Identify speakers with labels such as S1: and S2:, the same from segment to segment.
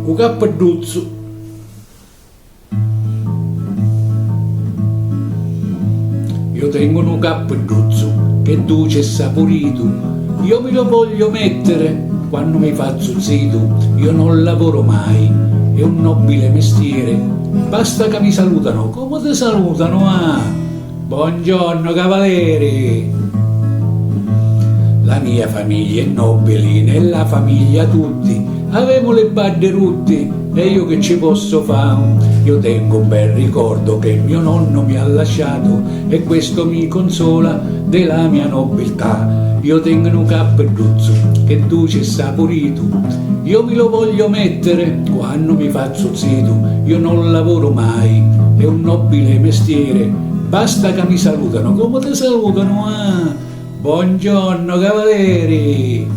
S1: un cappelluzzo. Io tengo un cappelluzzo che dolce e saporito, io me lo voglio mettere quando mi faccio zitto. Io non lavoro mai, è un nobile mestiere, basta che mi salutano, come ti salutano? Ah, buongiorno cavalieri. La mia famiglia è nobile, nella famiglia tutti avevo le banderutte e io che ci posso fare? Io tengo un bel ricordo che mio nonno mi ha lasciato e questo mi consola della mia nobiltà. Io tengo un cappelluzzo che dolce e saporito, io me lo voglio mettere quando mi faccio zitto. Io non lavoro mai, è un nobile mestiere, basta che mi salutano, come ti salutano? Ah, buongiorno cavalieri.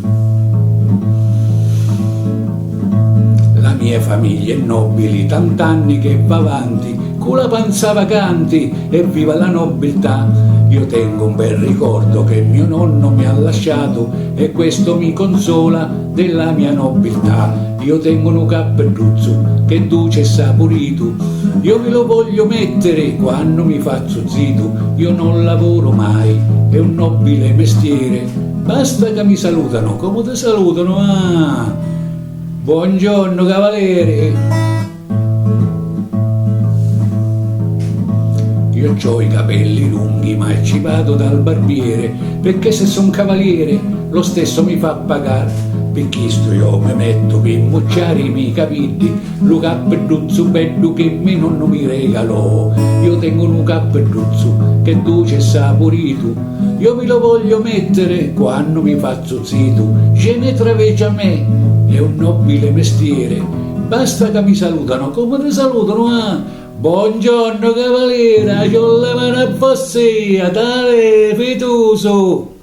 S1: La mia famiglia è nobile, tant'anni che va avanti, con la panza vacanti e viva la nobiltà. Io tengo un bel ricordo che mio nonno mi ha lasciato e questo mi consola della mia nobiltà. Io tengo un cappelluzzo che dolce e saporito, io me lo voglio mettere quando mi faccio zitto. Io non lavoro mai, è un nobile mestiere, basta che mi salutano, come ti salutano? Ah, buongiorno cavalieri. Io ho i capelli lunghi ma ci vado dal barbiere, perché se son cavaliere lo stesso mi fa pagare. Per questo io mi metto per mucciare i miei capelli, lo cappelluzzo bello che mio nonno mi regalò. Io tengo un cappelluzzo che è dolce e saporito, io me lo voglio mettere quando mi faccio zitto. Ce ne traveggia a me, è un nobile mestiere, basta che mi salutano, come ti salutano? Ah, buongiorno cavaliera, c'ho la mano a bossia, tale fetoso.